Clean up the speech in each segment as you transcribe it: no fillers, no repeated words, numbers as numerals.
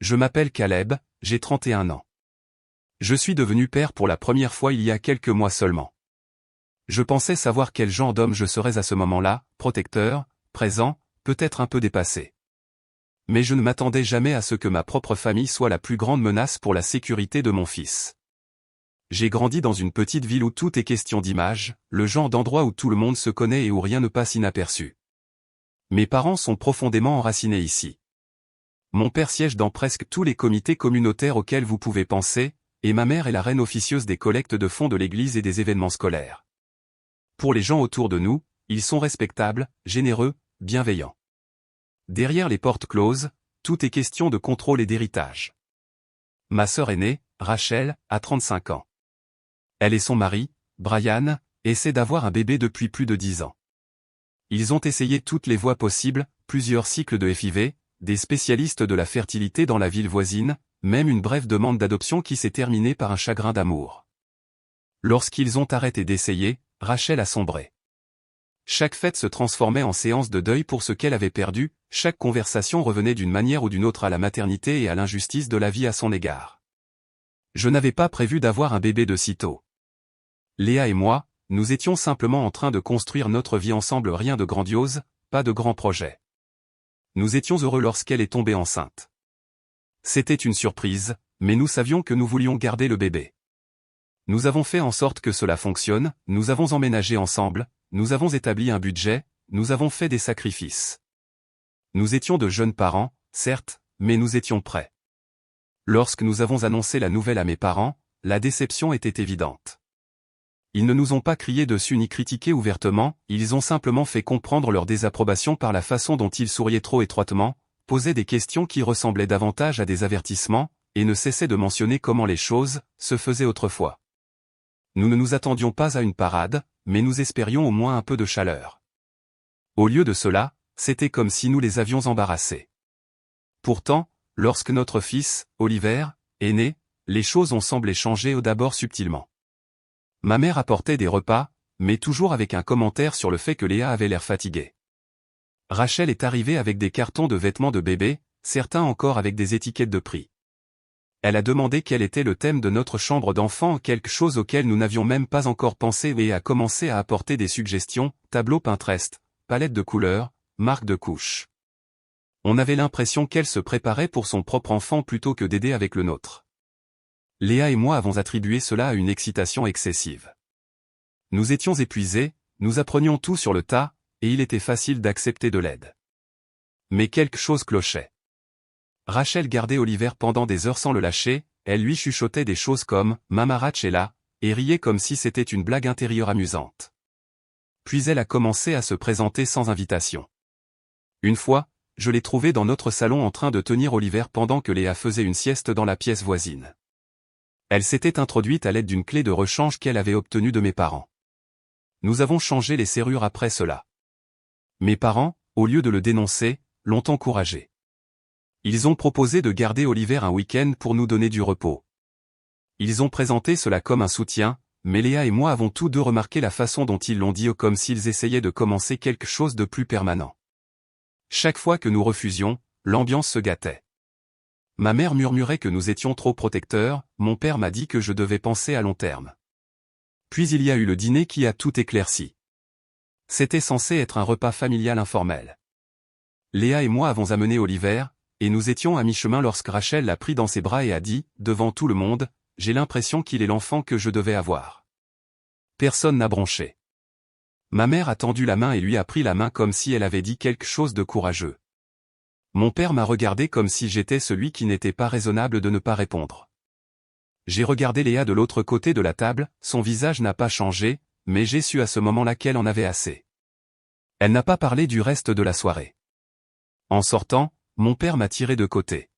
Je m'appelle Caleb, j'ai 31 ans. Je suis devenu père pour la première fois il y a quelques mois seulement. Je pensais savoir quel genre d'homme je serais à ce moment-là, protecteur, présent, peut-être un peu dépassé. Mais je ne m'attendais jamais à ce que ma propre famille soit la plus grande menace pour la sécurité de mon fils. J'ai grandi dans une petite ville où tout est question d'image, le genre d'endroit où tout le monde se connaît et où rien ne passe inaperçu. Mes parents sont profondément enracinés ici. Mon père siège dans presque tous les comités communautaires auxquels vous pouvez penser, et ma mère est la reine officieuse des collectes de fonds de l'église et des événements scolaires. Pour les gens autour de nous, ils sont respectables, généreux, bienveillants. Derrière les portes closes, tout est question de contrôle et d'héritage. Ma sœur aînée, Rachel, a 35 ans. Elle et son mari, Brian, essaient d'avoir un bébé depuis plus de 10 ans. Ils ont essayé toutes les voies possibles, plusieurs cycles de FIV, des spécialistes de la fertilité dans la ville voisine, même une brève demande d'adoption qui s'est terminée par un chagrin d'amour. Lorsqu'ils ont arrêté d'essayer, Rachel a sombré. Chaque fête se transformait en séance de deuil pour ce qu'elle avait perdu, chaque conversation revenait d'une manière ou d'une autre à la maternité et à l'injustice de la vie à son égard. Je n'avais pas prévu d'avoir un bébé de sitôt. Léa et moi, nous étions simplement en train de construire notre vie ensemble, rien de grandiose, pas de grands projets. Nous étions heureux lorsqu'elle est tombée enceinte. C'était une surprise, mais nous savions que nous voulions garder le bébé. Nous avons fait en sorte que cela fonctionne, nous avons emménagé ensemble, nous avons établi un budget, nous avons fait des sacrifices. Nous étions de jeunes parents, certes, mais nous étions prêts. Lorsque nous avons annoncé la nouvelle à mes parents, la déception était évidente. Ils ne nous ont pas crié dessus ni critiqué ouvertement, ils ont simplement fait comprendre leur désapprobation par la façon dont ils souriaient trop étroitement, posaient des questions qui ressemblaient davantage à des avertissements, et ne cessaient de mentionner comment les choses se faisaient autrefois. Nous ne nous attendions pas à une parade, mais nous espérions au moins un peu de chaleur. Au lieu de cela, c'était comme si nous les avions embarrassés. Pourtant, lorsque notre fils, Oliver, est né, les choses ont semblé changer au d'abord subtilement. Ma mère apportait des repas, mais toujours avec un commentaire sur le fait que Léa avait l'air fatiguée. Rachel est arrivée avec des cartons de vêtements de bébé, certains encore avec des étiquettes de prix. Elle a demandé quel était le thème de notre chambre d'enfant, quelque chose auquel nous n'avions même pas encore pensé, et a commencé à apporter des suggestions, tableaux Pinterest, palettes de couleurs, marques de couches. On avait l'impression qu'elle se préparait pour son propre enfant plutôt que d'aider avec le nôtre. Léa et moi avons attribué cela à une excitation excessive. Nous étions épuisés, nous apprenions tout sur le tas, et il était facile d'accepter de l'aide. Mais quelque chose clochait. Rachel gardait Oliver pendant des heures sans le lâcher, elle lui chuchotait des choses comme « Mama Rach est là » et riait comme si c'était une blague intérieure amusante. Puis elle a commencé à se présenter sans invitation. Une fois, je l'ai trouvée dans notre salon en train de tenir Oliver pendant que Léa faisait une sieste dans la pièce voisine. Elle s'était introduite à l'aide d'une clé de rechange qu'elle avait obtenue de mes parents. Nous avons changé les serrures après cela. Mes parents, au lieu de le dénoncer, l'ont encouragé. Ils ont proposé de garder Oliver un week-end pour nous donner du repos. Ils ont présenté cela comme un soutien, mais Léa et moi avons tous deux remarqué la façon dont ils l'ont dit, comme s'ils essayaient de commencer quelque chose de plus permanent. Chaque fois que nous refusions, l'ambiance se gâtait. Ma mère murmurait que nous étions trop protecteurs, mon père m'a dit que je devais penser à long terme. Puis il y a eu le dîner qui a tout éclairci. C'était censé être un repas familial informel. Léa et moi avons amené Oliver, et nous étions à mi-chemin lorsque Rachel l'a pris dans ses bras et a dit, devant tout le monde, « J'ai l'impression qu'il est l'enfant que je devais avoir. » Personne n'a bronché. Ma mère a tendu la main et lui a pris la main comme si elle avait dit quelque chose de courageux. Mon père m'a regardé comme si j'étais celui qui n'était pas raisonnable de ne pas répondre. J'ai regardé Léa de l'autre côté de la table, son visage n'a pas changé, mais j'ai su à ce moment-là qu'elle en avait assez. Elle n'a pas parlé du reste de la soirée. En sortant, mon père m'a tiré de côté.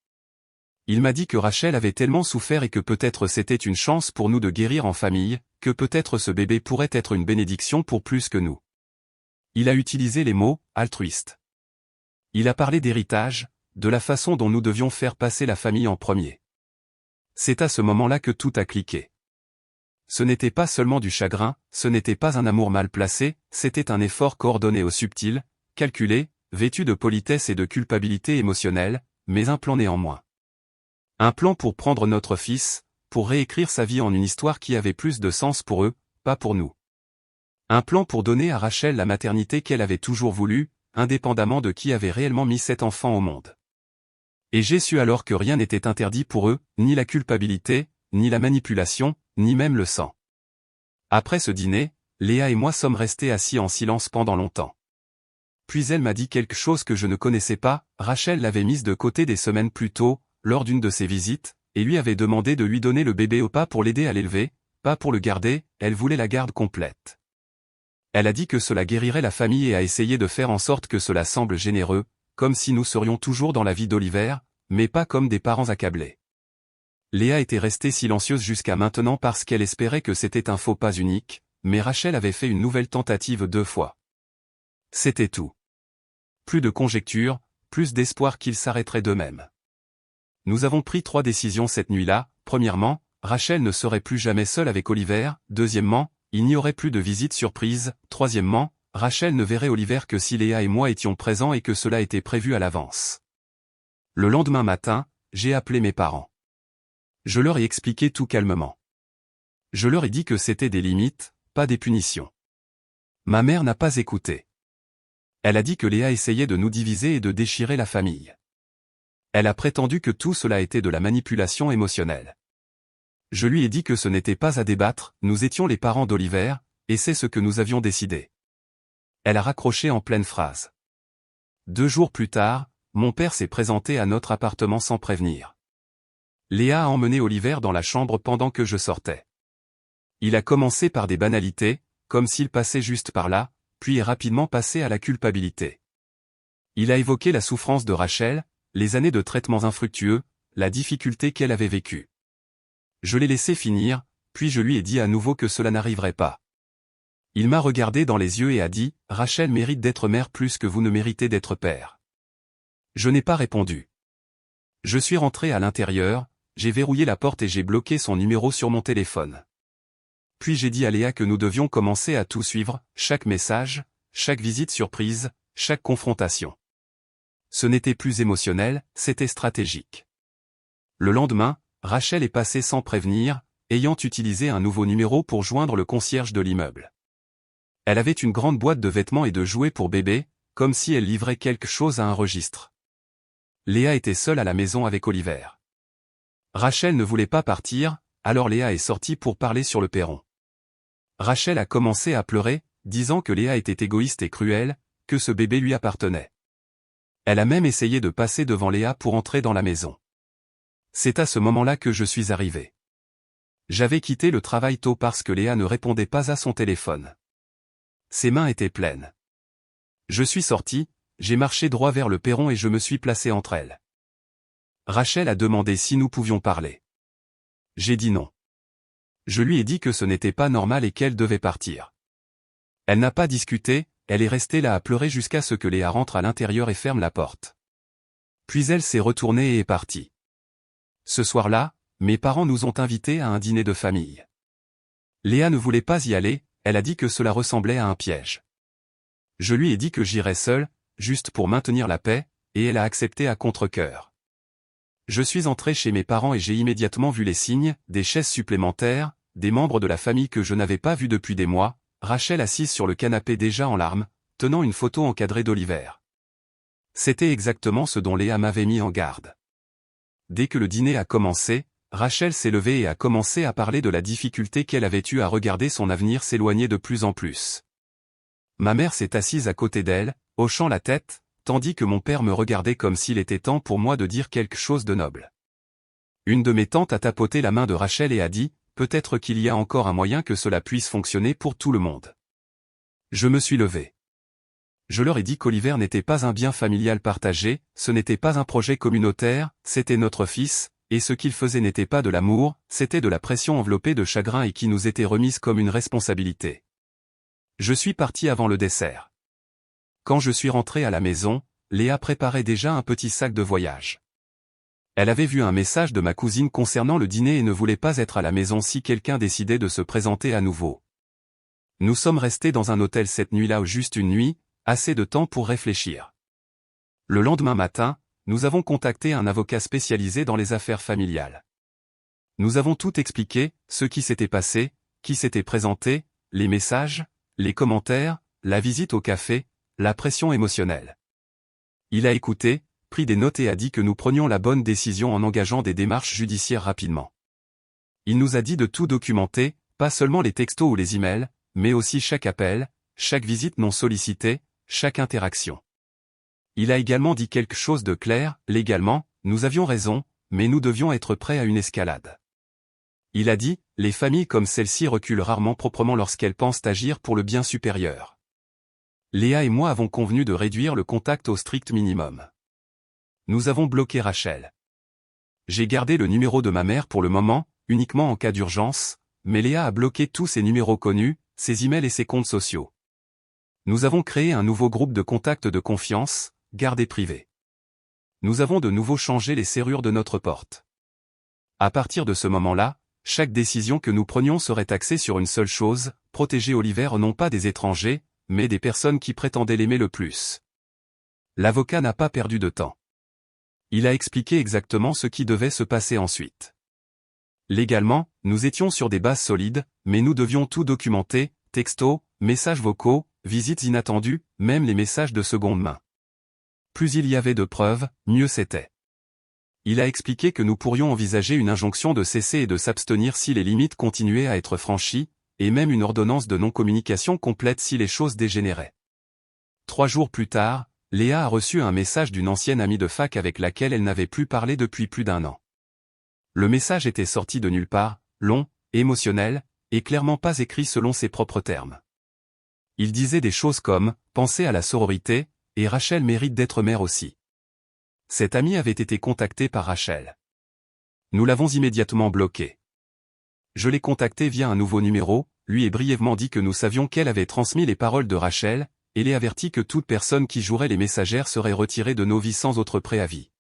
Il m'a dit que Rachel avait tellement souffert et que peut-être c'était une chance pour nous de guérir en famille, que peut-être ce bébé pourrait être une bénédiction pour plus que nous. Il a utilisé les mots « altruiste ». Il a parlé d'héritage, de la façon dont nous devions faire passer la famille en premier. C'est à ce moment-là que tout a cliqué. Ce n'était pas seulement du chagrin, ce n'était pas un amour mal placé, c'était un effort coordonné au subtil, calculé, vêtu de politesse et de culpabilité émotionnelle, mais un plan néanmoins. Un plan pour prendre notre fils, pour réécrire sa vie en une histoire qui avait plus de sens pour eux, pas pour nous. Un plan pour donner à Rachel la maternité qu'elle avait toujours voulu, indépendamment de qui avait réellement mis cet enfant au monde. Et j'ai su alors que rien n'était interdit pour eux, ni la culpabilité, ni la manipulation, ni même le sang. Après ce dîner, Léa et moi sommes restés assis en silence pendant longtemps. Puis elle m'a dit quelque chose que je ne connaissais pas. Rachel l'avait mise de côté des semaines plus tôt, lors d'une de ses visites, et lui avait demandé de lui donner le bébé au pas pour l'aider à l'élever, pas pour le garder, elle voulait la garde complète. Elle a dit que cela guérirait la famille et a essayé de faire en sorte que cela semble généreux, comme si nous serions toujours dans la vie d'Oliver, mais pas comme des parents accablés. Léa était restée silencieuse jusqu'à maintenant parce qu'elle espérait que c'était un faux pas unique, mais Rachel avait fait une nouvelle tentative 2 fois. C'était tout. Plus de conjectures, plus d'espoir qu'ils s'arrêteraient d'eux-mêmes. Nous avons pris 3 décisions cette nuit-là. Premièrement, Rachel ne serait plus jamais seule avec Oliver. Deuxièmement, il n'y aurait plus de visite surprise. Troisièmement, Rachel ne verrait Oliver que si Léa et moi étions présents et que cela était prévu à l'avance. Le lendemain matin, j'ai appelé mes parents. Je leur ai expliqué tout calmement. Je leur ai dit que c'était des limites, pas des punitions. Ma mère n'a pas écouté. Elle a dit que Léa essayait de nous diviser et de déchirer la famille. Elle a prétendu que tout cela était de la manipulation émotionnelle. Je lui ai dit que ce n'était pas à débattre, nous étions les parents d'Oliver, et c'est ce que nous avions décidé. Elle a raccroché en pleine phrase. 2 jours plus tard, mon père s'est présenté à notre appartement sans prévenir. Léa a emmené Oliver dans la chambre pendant que je sortais. Il a commencé par des banalités, comme s'il passait juste par là, puis est rapidement passé à la culpabilité. Il a évoqué la souffrance de Rachel, les années de traitements infructueux, la difficulté qu'elle avait vécue. Je l'ai laissé finir, puis je lui ai dit à nouveau que cela n'arriverait pas. Il m'a regardé dans les yeux et a dit « Rachel mérite d'être mère plus que vous ne méritez d'être père ». Je n'ai pas répondu. Je suis rentré à l'intérieur, j'ai verrouillé la porte et j'ai bloqué son numéro sur mon téléphone. Puis j'ai dit à Léa que nous devions commencer à tout suivre, chaque message, chaque visite surprise, chaque confrontation. Ce n'était plus émotionnel, c'était stratégique. Le lendemain, Rachel est passée sans prévenir, ayant utilisé un nouveau numéro pour joindre le concierge de l'immeuble. Elle avait une grande boîte de vêtements et de jouets pour bébé, comme si elle livrait quelque chose à un registre. Léa était seule à la maison avec Oliver. Rachel ne voulait pas partir, alors Léa est sortie pour parler sur le perron. Rachel a commencé à pleurer, disant que Léa était égoïste et cruelle, que ce bébé lui appartenait. Elle a même essayé de passer devant Léa pour entrer dans la maison. C'est à ce moment-là que je suis arrivé. J'avais quitté le travail tôt parce que Léa ne répondait pas à son téléphone. Ses mains étaient pleines. Je suis sorti, j'ai marché droit vers le perron et je me suis placé entre elles. Rachel a demandé si nous pouvions parler. J'ai dit non. Je lui ai dit que ce n'était pas normal et qu'elle devait partir. Elle n'a pas discuté, elle est restée là à pleurer jusqu'à ce que Léa rentre à l'intérieur et ferme la porte. Puis elle s'est retournée et est partie. Ce soir-là, mes parents nous ont invités à un dîner de famille. Léa ne voulait pas y aller, elle a dit que cela ressemblait à un piège. Je lui ai dit que j'irais seule, juste pour maintenir la paix, et elle a accepté à contre-cœur. Je suis entré chez mes parents et j'ai immédiatement vu les signes, des chaises supplémentaires, des membres de la famille que je n'avais pas vus depuis des mois, Rachel assise sur le canapé déjà en larmes, tenant une photo encadrée d'Oliver. C'était exactement ce dont Léa m'avait mis en garde. Dès que le dîner a commencé, Rachel s'est levée et a commencé à parler de la difficulté qu'elle avait eue à regarder son avenir s'éloigner de plus en plus. Ma mère s'est assise à côté d'elle, hochant la tête, tandis que mon père me regardait comme s'il était temps pour moi de dire quelque chose de noble. Une de mes tantes a tapoté la main de Rachel et a dit « Peut-être qu'il y a encore un moyen que cela puisse fonctionner pour tout le monde. » Je me suis levé. Je leur ai dit qu'Oliver n'était pas un bien familial partagé, ce n'était pas un projet communautaire, c'était notre fils, et ce qu'il faisait n'était pas de l'amour, c'était de la pression enveloppée de chagrin et qui nous était remise comme une responsabilité. Je suis parti avant le dessert. Quand je suis rentré à la maison, Léa préparait déjà un petit sac de voyage. Elle avait vu un message de ma cousine concernant le dîner et ne voulait pas être à la maison si quelqu'un décidait de se présenter à nouveau. Nous sommes restés dans un hôtel cette nuit-là ou juste une nuit, assez de temps pour réfléchir. Le lendemain matin, nous avons contacté un avocat spécialisé dans les affaires familiales. Nous avons tout expliqué, ce qui s'était passé, qui s'était présenté, les messages, les commentaires, la visite au café, la pression émotionnelle. Il a écouté, pris des notes et a dit que nous prenions la bonne décision en engageant des démarches judiciaires rapidement. Il nous a dit de tout documenter, pas seulement les textos ou les emails, mais aussi chaque appel, chaque visite non sollicitée, chaque interaction. Il a également dit quelque chose de clair, légalement, nous avions raison, mais nous devions être prêts à une escalade. Il a dit, les familles comme celle-ci reculent rarement proprement lorsqu'elles pensent agir pour le bien supérieur. Léa et moi avons convenu de réduire le contact au strict minimum. Nous avons bloqué Rachel. J'ai gardé le numéro de ma mère pour le moment, uniquement en cas d'urgence, mais Léa a bloqué tous ses numéros connus, ses emails et ses comptes sociaux. Nous avons créé un nouveau groupe de contacts de confiance, gardé privé. Nous avons de nouveau changé les serrures de notre porte. À partir de ce moment-là, chaque décision que nous prenions serait axée sur une seule chose, protéger Oliver non pas des étrangers, mais des personnes qui prétendaient l'aimer le plus. L'avocat n'a pas perdu de temps. Il a expliqué exactement ce qui devait se passer ensuite. Légalement, nous étions sur des bases solides, mais nous devions tout documenter, textos, messages vocaux, visites inattendues, même les messages de seconde main. Plus il y avait de preuves, mieux c'était. Il a expliqué que nous pourrions envisager une injonction de cesser et de s'abstenir si les limites continuaient à être franchies, et même une ordonnance de non-communication complète si les choses dégénéraient. 3 jours plus tard, Léa a reçu un message d'une ancienne amie de fac avec laquelle elle n'avait plus parlé depuis plus d'1 an. Le message était sorti de nulle part, long, émotionnel, et clairement pas écrit selon ses propres termes. Il disait des choses comme « Pensez à la sororité » et « Rachel mérite d'être mère aussi ». Cette amie avait été contactée par Rachel. Nous l'avons immédiatement bloquée. Je l'ai contactée via un nouveau numéro, lui ai brièvement dit que nous savions qu'elle avait transmis les paroles de Rachel, et l'ai averti que toute personne qui jouerait les messagères serait retirée de nos vies sans autre préavis.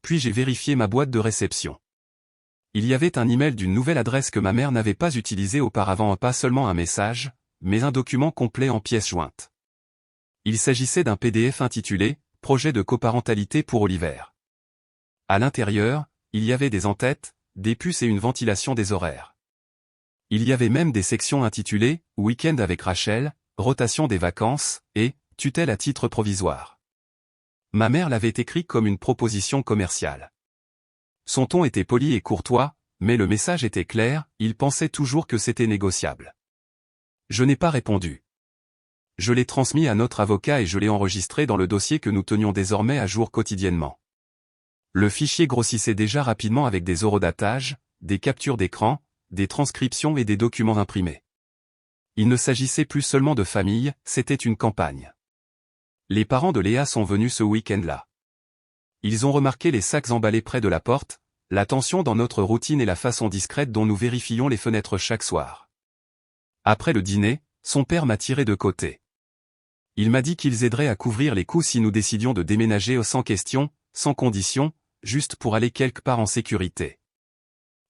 Puis j'ai vérifié ma boîte de réception. Il y avait un email d'une nouvelle adresse que ma mère n'avait pas utilisée auparavant, pas seulement un message, mais un document complet en pièces jointes. Il s'agissait d'un PDF intitulé « Projet de coparentalité pour Oliver ». À l'intérieur, il y avait des en-têtes, des puces et une ventilation des horaires. Il y avait même des sections intitulées « Week-end avec Rachel », « Rotation des vacances » et « Tutelle à titre provisoire ». Ma mère l'avait écrit comme une proposition commerciale. Son ton était poli et courtois, mais le message était clair, il pensait toujours que c'était négociable. Je n'ai pas répondu. Je l'ai transmis à notre avocat et je l'ai enregistré dans le dossier que nous tenions désormais à jour quotidiennement. Le fichier grossissait déjà rapidement avec des horodatages, des captures d'écran, des transcriptions et des documents imprimés. Il ne s'agissait plus seulement de famille, c'était une campagne. Les parents de Léa sont venus ce week-end-là. Ils ont remarqué les sacs emballés près de la porte, la tension dans notre routine et la façon discrète dont nous vérifions les fenêtres chaque soir. Après le dîner, son père m'a tiré de côté. Il m'a dit qu'ils aideraient à couvrir les coûts si nous décidions de déménager sans question, sans condition, juste pour aller quelque part en sécurité.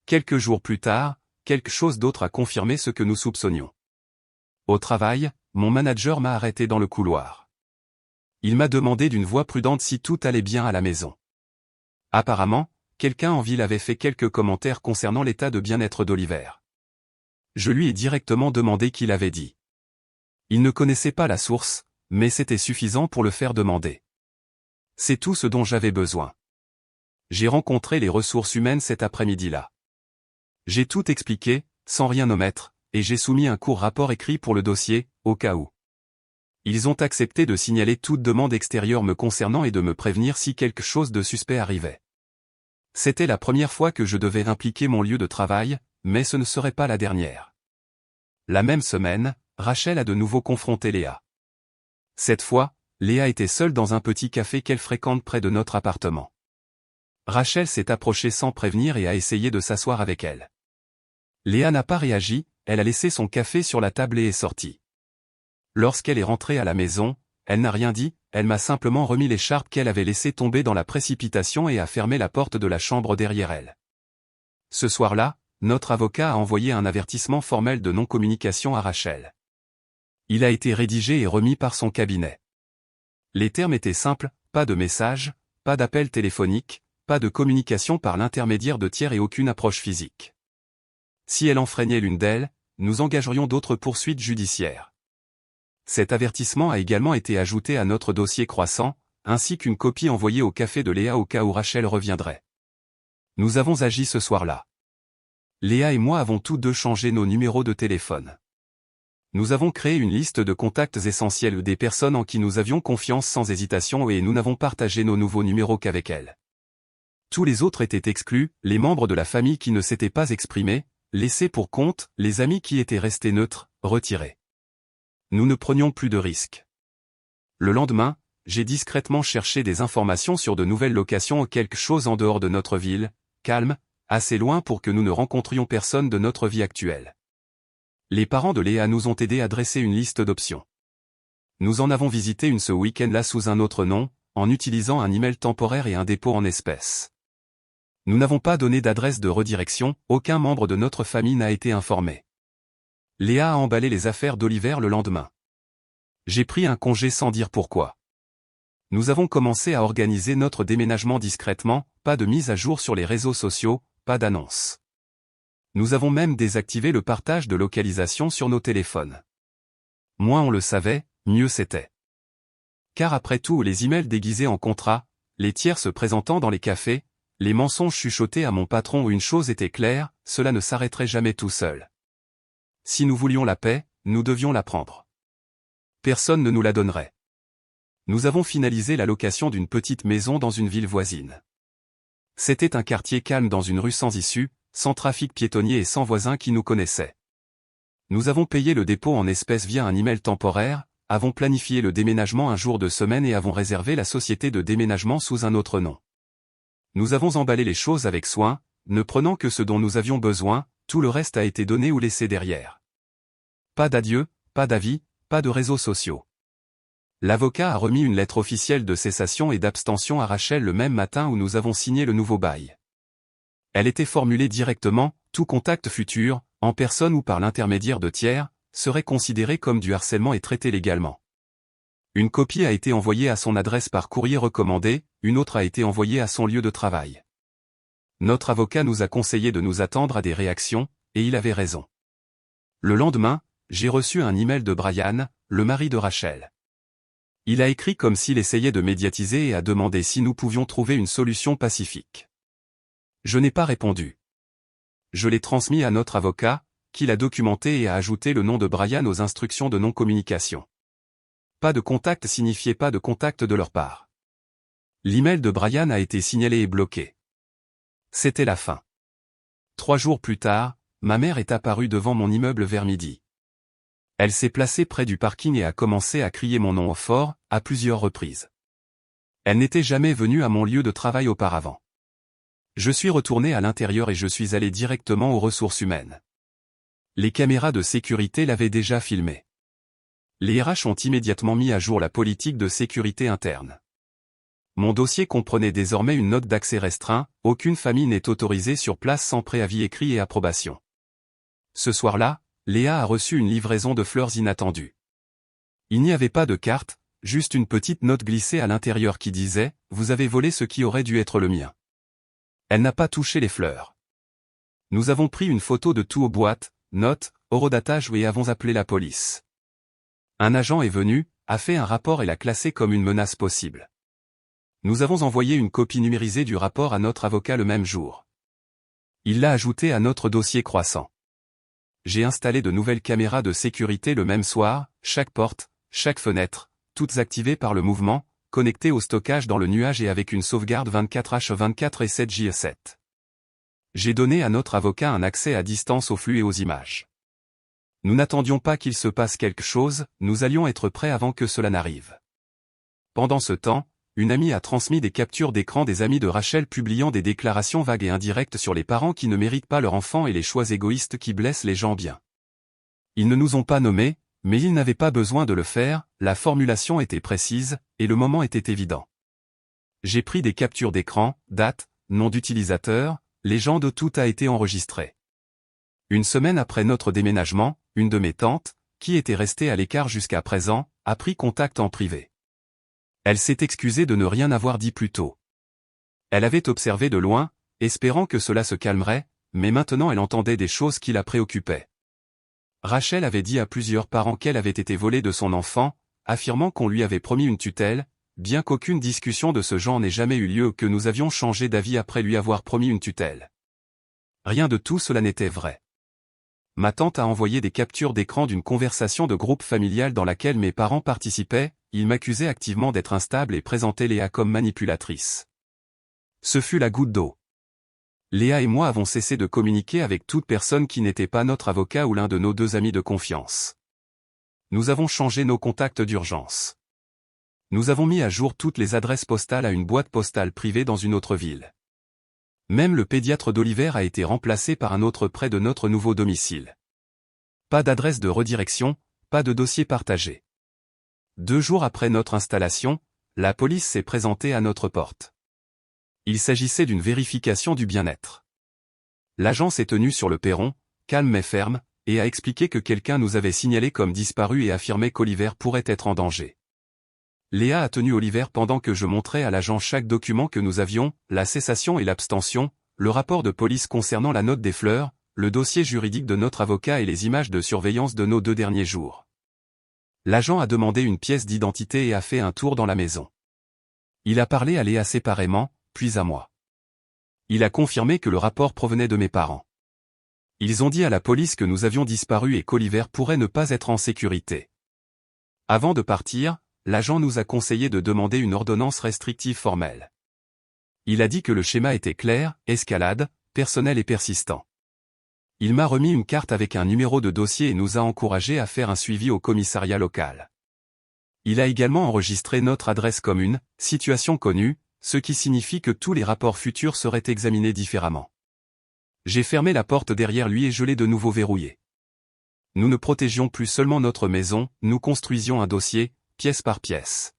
Quelques jours plus tard, quelque chose d'autre a confirmé ce que nous soupçonnions. Au travail, mon manager m'a arrêté dans le couloir. Il m'a demandé d'une voix prudente si tout allait bien à la maison. Apparemment, quelqu'un en ville avait fait quelques commentaires concernant l'état de bien-être d'Oliver. Je lui ai directement demandé qui l'avait dit. Il ne connaissait pas la source, mais c'était suffisant pour le faire demander. C'est tout ce dont j'avais besoin. J'ai rencontré les ressources humaines cet après-midi-là. J'ai tout expliqué, sans rien omettre, et j'ai soumis un court rapport écrit pour le dossier, au cas où. Ils ont accepté de signaler toute demande extérieure me concernant et de me prévenir si quelque chose de suspect arrivait. C'était la première fois que je devais impliquer mon lieu de travail, mais ce ne serait pas la dernière. La même semaine, Rachel a de nouveau confronté Léa. Cette fois, Léa était seule dans un petit café qu'elle fréquente près de notre appartement. Rachel s'est approchée sans prévenir et a essayé de s'asseoir avec elle. Léa n'a pas réagi, elle a laissé son café sur la table et est sortie. Lorsqu'elle est rentrée à la maison, elle n'a rien dit, elle m'a simplement remis l'écharpe qu'elle avait laissée tomber dans la précipitation et a fermé la porte de la chambre derrière elle. Ce soir-là, notre avocat a envoyé un avertissement formel de non-communication à Rachel. Il a été rédigé et remis par son cabinet. Les termes étaient simples, pas de message, pas d'appel téléphonique, pas de communication par l'intermédiaire de tiers et aucune approche physique. Si elle enfreignait l'une d'elles, nous engagerions d'autres poursuites judiciaires. Cet avertissement a également été ajouté à notre dossier croissant, ainsi qu'une copie envoyée au café de Léa au cas où Rachel reviendrait. Nous avons agi ce soir-là. Léa et moi avons tous deux changé nos numéros de téléphone. Nous avons créé une liste de contacts essentiels des personnes en qui nous avions confiance sans hésitation et nous n'avons partagé nos nouveaux numéros qu'avec elles. Tous les autres étaient exclus, les membres de la famille qui ne s'étaient pas exprimés, laissés pour compte, les amis qui étaient restés neutres, retirés. Nous ne prenions plus de risques. Le lendemain, j'ai discrètement cherché des informations sur de nouvelles locations ou quelque chose en dehors de notre ville, calme, assez loin pour que nous ne rencontrions personne de notre vie actuelle. Les parents de Léa nous ont aidés à dresser une liste d'options. Nous en avons visité une ce week-end-là sous un autre nom, en utilisant un email temporaire et un dépôt en espèces. Nous n'avons pas donné d'adresse de redirection, aucun membre de notre famille n'a été informé. Léa a emballé les affaires d'Oliver le lendemain. J'ai pris un congé sans dire pourquoi. Nous avons commencé à organiser notre déménagement discrètement, pas de mise à jour sur les réseaux sociaux, pas d'annonce. Nous avons même désactivé le partage de localisation sur nos téléphones. Moins on le savait, mieux c'était. Car après tout, les emails déguisés en contrat, les tiers se présentant dans les cafés, les mensonges chuchotés à mon patron où une chose était claire, cela ne s'arrêterait jamais tout seul. Si nous voulions la paix, nous devions la prendre. Personne ne nous la donnerait. Nous avons finalisé la location d'une petite maison dans une ville voisine. C'était un quartier calme dans une rue sans issue, sans trafic piétonnier et sans voisins qui nous connaissaient. Nous avons payé le dépôt en espèces via un email temporaire, avons planifié le déménagement un jour de semaine et avons réservé la société de déménagement sous un autre nom. Nous avons emballé les choses avec soin, ne prenant que ce dont nous avions besoin, tout le reste a été donné ou laissé derrière. Pas d'adieu, pas d'avis, pas de réseaux sociaux. L'avocat a remis une lettre officielle de cessation et d'abstention à Rachel le même matin où nous avons signé le nouveau bail. Elle était formulée directement, tout contact futur, en personne ou par l'intermédiaire de tiers, serait considéré comme du harcèlement et traité légalement. Une copie a été envoyée à son adresse par courrier recommandé, une autre a été envoyée à son lieu de travail. Notre avocat nous a conseillé de nous attendre à des réactions, et il avait raison. Le lendemain, j'ai reçu un email de Brian, le mari de Rachel. Il a écrit comme s'il essayait de médiatiser et a demandé si nous pouvions trouver une solution pacifique. Je n'ai pas répondu. Je l'ai transmis à notre avocat, qui l'a documenté et a ajouté le nom de Brian aux instructions de non-communication. Pas de contact signifiait pas de contact de leur part. L'email de Brian a été signalé et bloqué. C'était la fin. 3 jours plus tard, ma mère est apparue devant mon immeuble vers midi. Elle s'est placée près du parking et a commencé à crier mon nom fort, à plusieurs reprises. Elle n'était jamais venue à mon lieu de travail auparavant. Je suis retourné à l'intérieur et je suis allé directement aux ressources humaines. Les caméras de sécurité l'avaient déjà filmé. Les RH ont immédiatement mis à jour la politique de sécurité interne. Mon dossier comprenait désormais une note d'accès restreint, aucune famille n'est autorisée sur place sans préavis écrit et approbation. Ce soir-là, Léa a reçu une livraison de fleurs inattendue. Il n'y avait pas de carte, juste une petite note glissée à l'intérieur qui disait « Vous avez volé ce qui aurait dû être le mien ». Elle n'a pas touché les fleurs. Nous avons pris une photo de tout aux boîtes, notes, horodatage et avons appelé la police. Un agent est venu, a fait un rapport et l'a classé comme une menace possible. Nous avons envoyé une copie numérisée du rapport à notre avocat le même jour. Il l'a ajouté à notre dossier croissant. J'ai installé de nouvelles caméras de sécurité le même soir, chaque porte, chaque fenêtre, toutes activées par le mouvement, connectées au stockage dans le nuage et avec une sauvegarde 24h24 et 7J7. J'ai donné à notre avocat un accès à distance au flux et aux images. Nous n'attendions pas qu'il se passe quelque chose, nous allions être prêts avant que cela n'arrive. Pendant ce temps, une amie a transmis des captures d'écran des amis de Rachel publiant des déclarations vagues et indirectes sur les parents qui ne méritent pas leur enfant et les choix égoïstes qui blessent les gens bien. Ils ne nous ont pas nommés, mais ils n'avaient pas besoin de le faire, la formulation était précise, et le moment était évident. J'ai pris des captures d'écran, date, nom d'utilisateur, légende, tout a été enregistré. Une semaine après notre déménagement, une de mes tantes, qui était restée à l'écart jusqu'à présent, a pris contact en privé. Elle s'est excusée de ne rien avoir dit plus tôt. Elle avait observé de loin, espérant que cela se calmerait, mais maintenant elle entendait des choses qui la préoccupaient. Rachel avait dit à plusieurs parents qu'elle avait été volée de son enfant, affirmant qu'on lui avait promis une tutelle, bien qu'aucune discussion de ce genre n'ait jamais eu lieu, que nous avions changé d'avis après lui avoir promis une tutelle. Rien de tout cela n'était vrai. Ma tante a envoyé des captures d'écran d'une conversation de groupe familial dans laquelle mes parents participaient, ils m'accusaient activement d'être instable et présentaient Léa comme manipulatrice. Ce fut la goutte d'eau. Léa et moi avons cessé de communiquer avec toute personne qui n'était pas notre avocat ou l'un de nos 2 amis de confiance. Nous avons changé nos contacts d'urgence. Nous avons mis à jour toutes les adresses postales à une boîte postale privée dans une autre ville. Même le pédiatre d'Oliver a été remplacé par un autre près de notre nouveau domicile. Pas d'adresse de redirection, pas de dossier partagé. 2 jours après notre installation, la police s'est présentée à notre porte. Il s'agissait d'une vérification du bien-être. L'agent s'est tenu sur le perron, calme mais ferme, et a expliqué que quelqu'un nous avait signalé comme disparu et affirmé qu'Oliver pourrait être en danger. Léa a tenu Oliver pendant que je montrais à l'agent chaque document que nous avions, la cessation et l'abstention, le rapport de police concernant la note des fleurs, le dossier juridique de notre avocat et les images de surveillance de nos 2 derniers jours. L'agent a demandé une pièce d'identité et a fait un tour dans la maison. Il a parlé à Léa séparément, puis à moi. Il a confirmé que le rapport provenait de mes parents. Ils ont dit à la police que nous avions disparu et qu'Oliver pourrait ne pas être en sécurité. Avant de partir, l'agent nous a conseillé de demander une ordonnance restrictive formelle. Il a dit que le schéma était clair, escalade, personnel et persistant. Il m'a remis une carte avec un numéro de dossier et nous a encouragés à faire un suivi au commissariat local. Il a également enregistré notre adresse commune, situation connue, ce qui signifie que tous les rapports futurs seraient examinés différemment. J'ai fermé la porte derrière lui et je l'ai de nouveau verrouillée. Nous ne protégions plus seulement notre maison, nous construisions un dossier, pièce par pièce.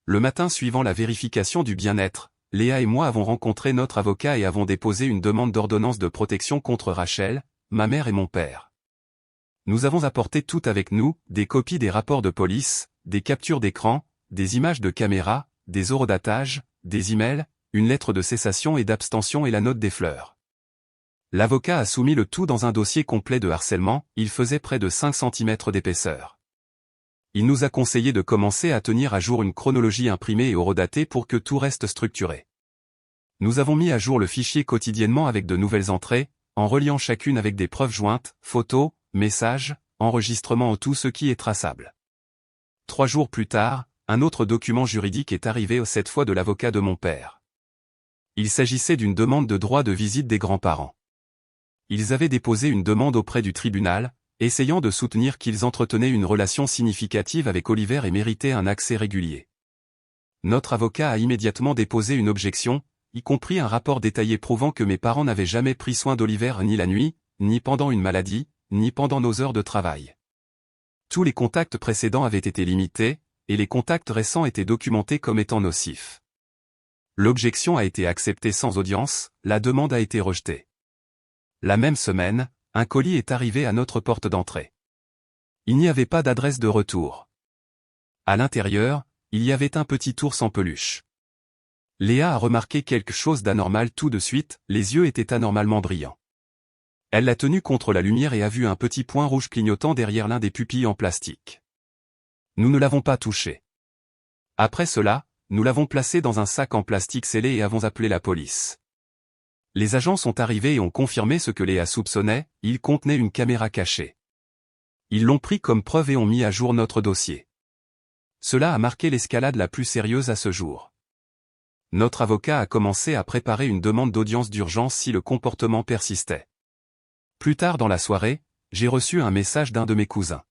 Le matin suivant la vérification du bien-être, Léa et moi avons rencontré notre avocat et avons déposé une demande d'ordonnance de protection contre Rachel, ma mère et mon père. Nous avons apporté tout avec nous, des copies des rapports de police, des captures d'écran, des images de caméra, des horodatages, des emails, une lettre de cessation et d'abstention et la note des fleurs. L'avocat a soumis le tout dans un dossier complet de harcèlement, il faisait près de 5 cm d'épaisseur. Il nous a conseillé de commencer à tenir à jour une chronologie imprimée et horodatée pour que tout reste structuré. Nous avons mis à jour le fichier quotidiennement avec de nouvelles entrées, en reliant chacune avec des preuves jointes, photos, messages, enregistrements, tout ce qui est traçable. 3 jours plus tard, un autre document juridique est arrivé, cette fois de l'avocat de mon père. Il s'agissait d'une demande de droit de visite des grands-parents. Ils avaient déposé une demande auprès du tribunal, essayant de soutenir qu'ils entretenaient une relation significative avec Oliver et méritaient un accès régulier. Notre avocat a immédiatement déposé une objection, y compris un rapport détaillé prouvant que mes parents n'avaient jamais pris soin d'Oliver ni la nuit, ni pendant une maladie, ni pendant nos heures de travail. Tous les contacts précédents avaient été limités, et les contacts récents étaient documentés comme étant nocifs. L'objection a été acceptée sans audience, la demande a été rejetée. La même semaine, un colis est arrivé à notre porte d'entrée. Il n'y avait pas d'adresse de retour. À l'intérieur, il y avait un petit ours en peluche. Léa a remarqué quelque chose d'anormal tout de suite, les yeux étaient anormalement brillants. Elle l'a tenu contre la lumière et a vu un petit point rouge clignotant derrière l'un des pupilles en plastique. Nous ne l'avons pas touché. Après cela, nous l'avons placé dans un sac en plastique scellé et avons appelé la police. Les agents sont arrivés et ont confirmé ce que Léa soupçonnait, il contenait une caméra cachée. Ils l'ont pris comme preuve et ont mis à jour notre dossier. Cela a marqué l'escalade la plus sérieuse à ce jour. Notre avocat a commencé à préparer une demande d'audience d'urgence si le comportement persistait. Plus tard dans la soirée, j'ai reçu un message d'un de mes cousins.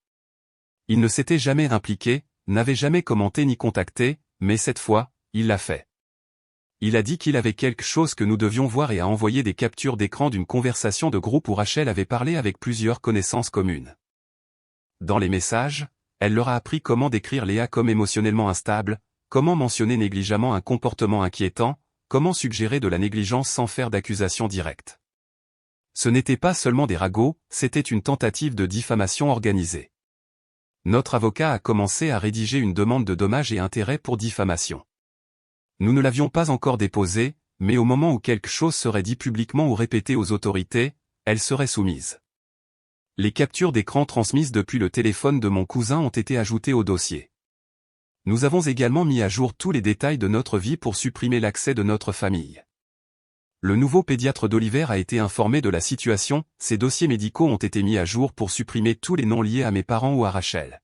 Il ne s'était jamais impliqué, n'avait jamais commenté ni contacté, mais cette fois, il l'a fait. Il a dit qu'il avait quelque chose que nous devions voir et a envoyé des captures d'écran d'une conversation de groupe où Rachel avait parlé avec plusieurs connaissances communes. Dans les messages, elle leur a appris comment décrire Léa comme émotionnellement instable, comment mentionner négligemment un comportement inquiétant, comment suggérer de la négligence sans faire d'accusation directe. Ce n'était pas seulement des ragots, c'était une tentative de diffamation organisée. Notre avocat a commencé à rédiger une demande de dommages et intérêts pour diffamation. Nous ne l'avions pas encore déposée, mais au moment où quelque chose serait dit publiquement ou répété aux autorités, elle serait soumise. Les captures d'écran transmises depuis le téléphone de mon cousin ont été ajoutées au dossier. Nous avons également mis à jour tous les détails de notre vie pour supprimer l'accès de notre famille. Le nouveau pédiatre d'Oliver a été informé de la situation, ses dossiers médicaux ont été mis à jour pour supprimer tous les noms liés à mes parents ou à Rachel.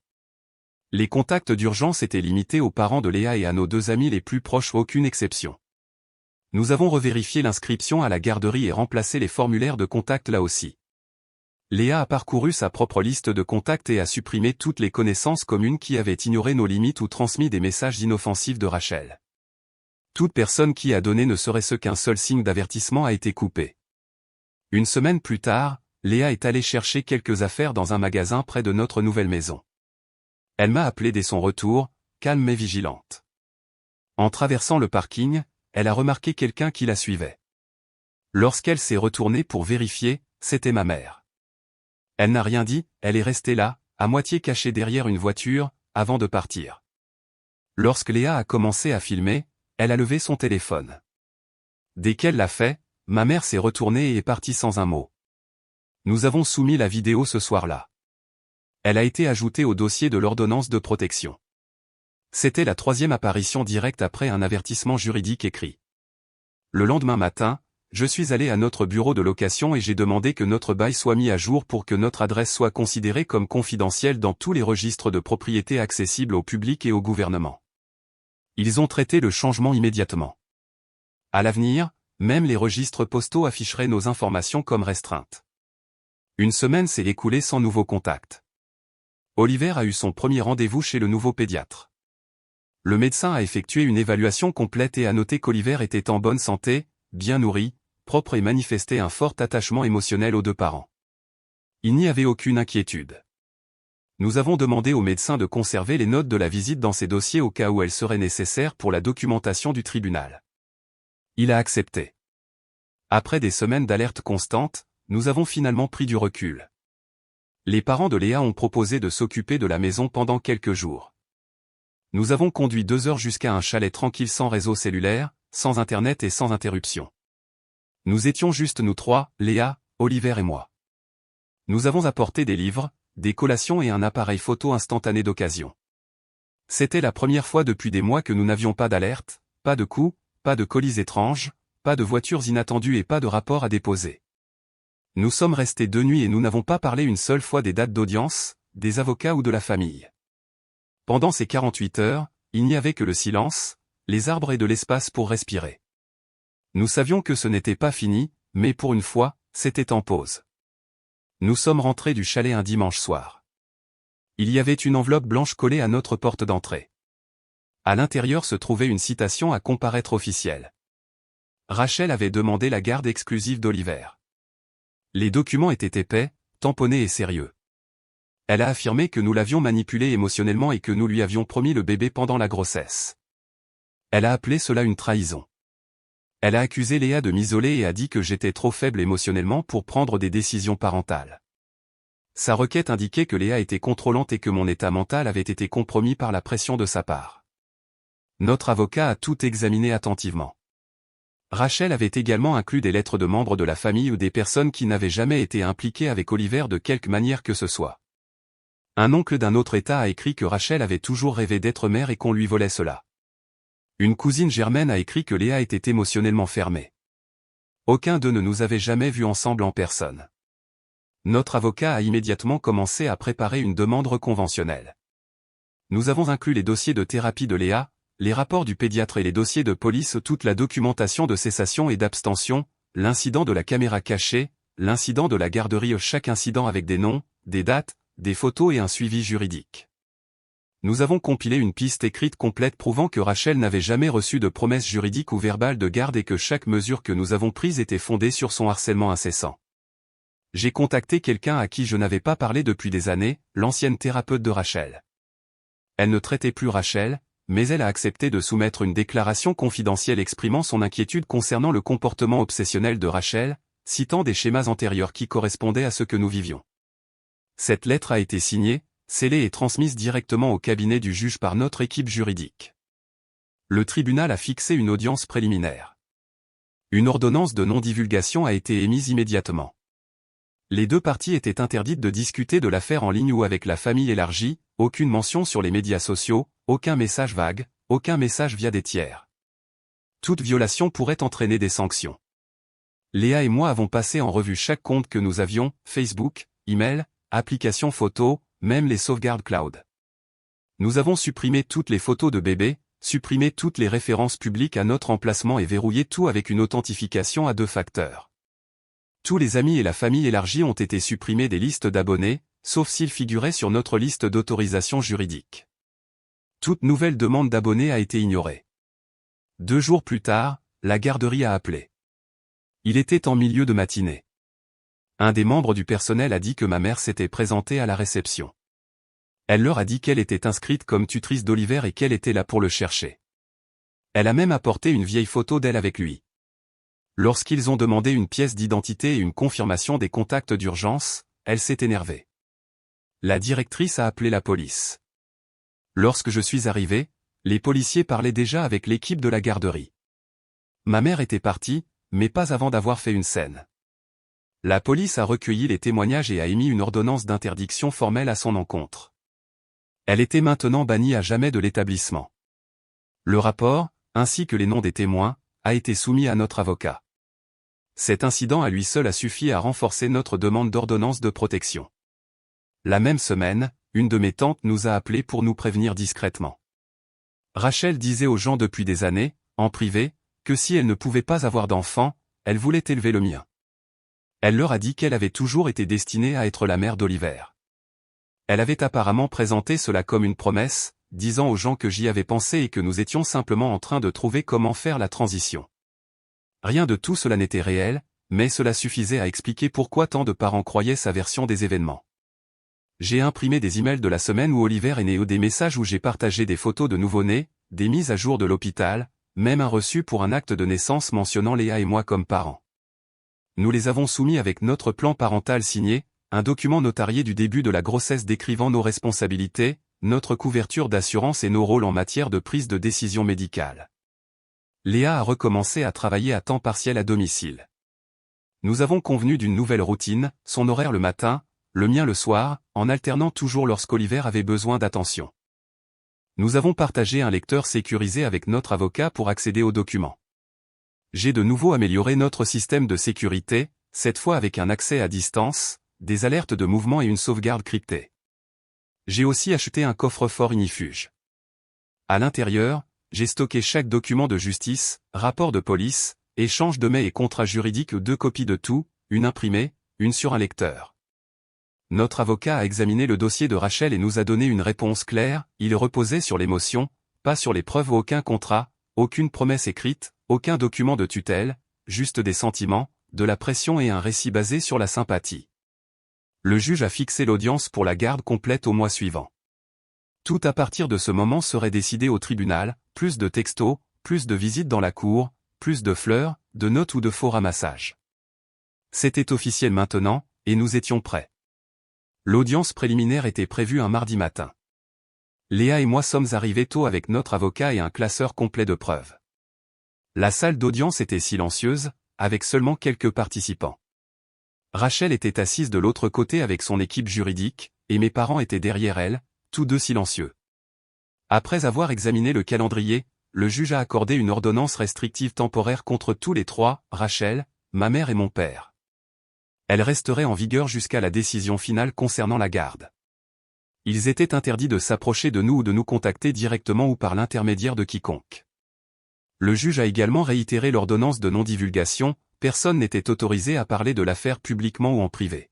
Les contacts d'urgence étaient limités aux parents de Léa et à nos 2 amis les plus proches, aucune exception. Nous avons revérifié l'inscription à la garderie et remplacé les formulaires de contact là aussi. Léa a parcouru sa propre liste de contacts et a supprimé toutes les connaissances communes qui avaient ignoré nos limites ou transmis des messages inoffensifs de Rachel. Toute personne qui a donné ne serait-ce qu'un seul signe d'avertissement a été coupée. Une semaine plus tard, Léa est allée chercher quelques affaires dans un magasin près de notre nouvelle maison. Elle m'a appelé dès son retour, calme mais vigilante. En traversant le parking, elle a remarqué quelqu'un qui la suivait. Lorsqu'elle s'est retournée pour vérifier, c'était ma mère. Elle n'a rien dit, elle est restée là, à moitié cachée derrière une voiture, avant de partir. Lorsque Léa a commencé à filmer, elle a levé son téléphone. Dès qu'elle l'a fait, ma mère s'est retournée et est partie sans un mot. Nous avons soumis la vidéo ce soir-là. Elle a été ajoutée au dossier de l'ordonnance de protection. C'était la 3e apparition directe après un avertissement juridique écrit. Le lendemain matin, je suis allé à notre bureau de location et j'ai demandé que notre bail soit mis à jour pour que notre adresse soit considérée comme confidentielle dans tous les registres de propriété accessibles au public et au gouvernement. Ils ont traité le changement immédiatement. À l'avenir, même les registres postaux afficheraient nos informations comme restreintes. Une semaine s'est écoulée sans nouveau contact. Oliver a eu son premier rendez-vous chez le nouveau pédiatre. Le médecin a effectué une évaluation complète et a noté qu'Oliver était en bonne santé, bien nourri, propre et manifestait un fort attachement émotionnel aux 2 parents. Il n'y avait aucune inquiétude. Nous avons demandé au médecin de conserver les notes de la visite dans ses dossiers au cas où elles seraient nécessaires pour la documentation du tribunal. Il a accepté. Après des semaines d'alerte constante, nous avons finalement pris du recul. Les parents de Léa ont proposé de s'occuper de la maison pendant quelques jours. Nous avons conduit 2 heures jusqu'à un chalet tranquille sans réseau cellulaire, sans internet et sans interruption. Nous étions juste nous 3, Léa, Oliver et moi. Nous avons apporté des livres, des collations et un appareil photo instantané d'occasion. C'était la première fois depuis des mois que nous n'avions pas d'alerte, pas de coups, pas de colis étranges, pas de voitures inattendues et pas de rapport à déposer. Nous sommes restés 2 nuits et nous n'avons pas parlé une seule fois des dates d'audience, des avocats ou de la famille. Pendant ces 48 heures, il n'y avait que le silence, les arbres et de l'espace pour respirer. Nous savions que ce n'était pas fini, mais pour une fois, c'était en pause. Nous sommes rentrés du chalet un dimanche soir. Il y avait une enveloppe blanche collée à notre porte d'entrée. À l'intérieur se trouvait une citation à comparaître officielle. Rachel avait demandé la garde exclusive d'Oliver. Les documents étaient épais, tamponnés et sérieux. Elle a affirmé que nous l'avions manipulé émotionnellement et que nous lui avions promis le bébé pendant la grossesse. Elle a appelé cela une trahison. Elle a accusé Léa de m'isoler et a dit que j'étais trop faible émotionnellement pour prendre des décisions parentales. Sa requête indiquait que Léa était contrôlante et que mon état mental avait été compromis par la pression de sa part. Notre avocat a tout examiné attentivement. Rachel avait également inclus des lettres de membres de la famille ou des personnes qui n'avaient jamais été impliquées avec Oliver de quelque manière que ce soit. Un oncle d'un autre État a écrit que Rachel avait toujours rêvé d'être mère et qu'on lui volait cela. Une cousine germaine a écrit que Léa était émotionnellement fermée. Aucun d'eux ne nous avait jamais vus ensemble en personne. Notre avocat a immédiatement commencé à préparer une demande conventionnelle. Nous avons inclus les dossiers de thérapie de Léa, les rapports du pédiatre et les dossiers de police, toute la documentation de cessation et d'abstention, l'incident de la caméra cachée, l'incident de la garderie, chaque incident avec des noms, des dates, des photos et un suivi juridique. Nous avons compilé une piste écrite complète prouvant que Rachel n'avait jamais reçu de promesse juridique ou verbale de garde et que chaque mesure que nous avons prise était fondée sur son harcèlement incessant. J'ai contacté quelqu'un à qui je n'avais pas parlé depuis des années, l'ancienne thérapeute de Rachel. Elle ne traitait plus Rachel, mais elle a accepté de soumettre une déclaration confidentielle exprimant son inquiétude concernant le comportement obsessionnel de Rachel, citant des schémas antérieurs qui correspondaient à ce que nous vivions. Cette lettre a été signée, scellée et transmise directement au cabinet du juge par notre équipe juridique. Le tribunal a fixé une audience préliminaire. Une ordonnance de non-divulgation a été émise immédiatement. Les deux parties étaient interdites de discuter de l'affaire en ligne ou avec la famille élargie, aucune mention sur les médias sociaux, aucun message vague, aucun message via des tiers. Toute violation pourrait entraîner des sanctions. Léa et moi avons passé en revue chaque compte que nous avions, Facebook, email, application photo, même les sauvegardes cloud. Nous avons supprimé toutes les photos de bébés, supprimé toutes les références publiques à notre emplacement et verrouillé tout avec une authentification à 2 facteurs. Tous les amis et la famille élargie ont été supprimés des listes d'abonnés, sauf s'ils figuraient sur notre liste d'autorisation juridique. Toute nouvelle demande d'abonnés a été ignorée. 2 jours plus tard, la garderie a appelé. Il était en milieu de matinée. Un des membres du personnel a dit que ma mère s'était présentée à la réception. Elle leur a dit qu'elle était inscrite comme tutrice d'Oliver et qu'elle était là pour le chercher. Elle a même apporté une vieille photo d'elle avec lui. Lorsqu'ils ont demandé une pièce d'identité et une confirmation des contacts d'urgence, elle s'est énervée. La directrice a appelé la police. Lorsque je suis arrivé, les policiers parlaient déjà avec l'équipe de la garderie. Ma mère était partie, mais pas avant d'avoir fait une scène. La police a recueilli les témoignages et a émis une ordonnance d'interdiction formelle à son encontre. Elle était maintenant bannie à jamais de l'établissement. Le rapport, ainsi que les noms des témoins, a été soumis à notre avocat. Cet incident à lui seul a suffi à renforcer notre demande d'ordonnance de protection. La même semaine, une de mes tantes nous a appelés pour nous prévenir discrètement. Rachel disait aux gens depuis des années, en privé, que si elle ne pouvait pas avoir d'enfant, elle voulait élever le mien. Elle leur a dit qu'elle avait toujours été destinée à être la mère d'Oliver. Elle avait apparemment présenté cela comme une promesse, disant aux gens que j'y avais pensé et que nous étions simplement en train de trouver comment faire la transition. Rien de tout cela n'était réel, mais cela suffisait à expliquer pourquoi tant de parents croyaient sa version des événements. J'ai imprimé des emails de la semaine où Oliver est né ou des messages où j'ai partagé des photos de nouveau-nés, des mises à jour de l'hôpital, même un reçu pour un acte de naissance mentionnant Léa et moi comme parents. Nous les avons soumis avec notre plan parental signé, un document notarié du début de la grossesse décrivant nos responsabilités, notre couverture d'assurance et nos rôles en matière de prise de décision médicale. Léa a recommencé à travailler à temps partiel à domicile. Nous avons convenu d'une nouvelle routine, son horaire le matin, le mien le soir, en alternant toujours lorsqu'Oliver avait besoin d'attention. Nous avons partagé un lecteur sécurisé avec notre avocat pour accéder aux documents. J'ai de nouveau amélioré notre système de sécurité, cette fois avec un accès à distance, des alertes de mouvement et une sauvegarde cryptée. J'ai aussi acheté un coffre-fort ignifuge. À l'intérieur, j'ai stocké chaque document de justice, rapport de police, échange de mails et contrat juridique, 2 copies de tout, une imprimée, une sur un lecteur. Notre avocat a examiné le dossier de Rachel et nous a donné une réponse claire, il reposait sur l'émotion, pas sur les preuves, aucun contrat, aucune promesse écrite, aucun document de tutelle, juste des sentiments, de la pression et un récit basé sur la sympathie. Le juge a fixé l'audience pour la garde complète au mois suivant. Tout à partir de ce moment serait décidé au tribunal, plus de textos, plus de visites dans la cour, plus de fleurs, de notes ou de faux ramassages. C'était officiel maintenant, et nous étions prêts. L'audience préliminaire était prévue un mardi matin. Léa et moi sommes arrivés tôt avec notre avocat et un classeur complet de preuves. La salle d'audience était silencieuse, avec seulement quelques participants. Rachel était assise de l'autre côté avec son équipe juridique, et mes parents étaient derrière elle, tous deux silencieux. Après avoir examiné le calendrier, le juge a accordé une ordonnance restrictive temporaire contre tous les 3, Rachel, ma mère et mon père. Elle resterait en vigueur jusqu'à la décision finale concernant la garde. Ils étaient interdits de s'approcher de nous ou de nous contacter directement ou par l'intermédiaire de quiconque. Le juge a également réitéré l'ordonnance de non-divulgation, personne n'était autorisé à parler de l'affaire publiquement ou en privé.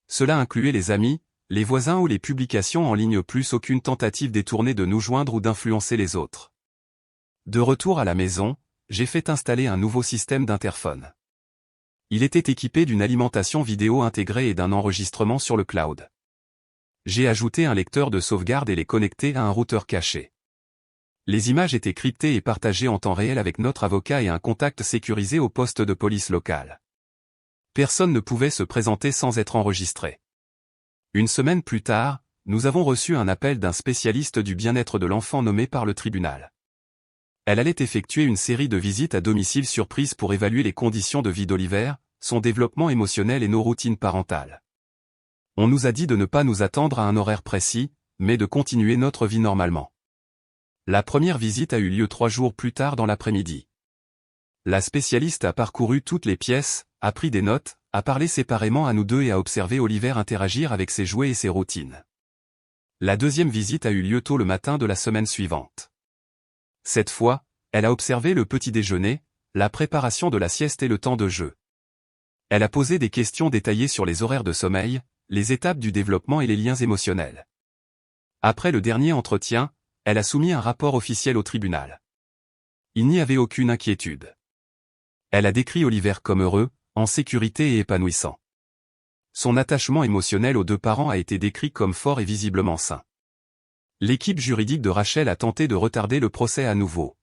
Cela incluait les amis, les voisins ou les publications en ligne, plus aucune tentative détournée de nous joindre ou d'influencer les autres. De retour à la maison, j'ai fait installer un nouveau système d'interphone. Il était équipé d'une alimentation vidéo intégrée et d'un enregistrement sur le cloud. J'ai ajouté un lecteur de sauvegarde et les connecté à un routeur caché. Les images étaient cryptées et partagées en temps réel avec notre avocat et un contact sécurisé au poste de police local. Personne ne pouvait se présenter sans être enregistré. Une semaine plus tard, nous avons reçu un appel d'un spécialiste du bien-être de l'enfant nommé par le tribunal. Elle allait effectuer une série de visites à domicile surprise pour évaluer les conditions de vie d'Oliver, son développement émotionnel et nos routines parentales. On nous a dit de ne pas nous attendre à un horaire précis, mais de continuer notre vie normalement. La première visite a eu lieu 3 jours plus tard dans l'après-midi. La spécialiste a parcouru toutes les pièces, a pris des notes, a parlé séparément à nous deux et a observé Oliver interagir avec ses jouets et ses routines. La deuxième visite a eu lieu tôt le matin de la semaine suivante. Cette fois, elle a observé le petit déjeuner, la préparation de la sieste et le temps de jeu. Elle a posé des questions détaillées sur les horaires de sommeil, les étapes du développement et les liens émotionnels. Après le dernier entretien, elle a soumis un rapport officiel au tribunal. Il n'y avait aucune inquiétude. Elle a décrit Oliver comme heureux, en sécurité et épanouissant. Son attachement émotionnel aux deux parents a été décrit comme fort et visiblement sain. L'équipe juridique de Rachel a tenté de retarder le procès à nouveau.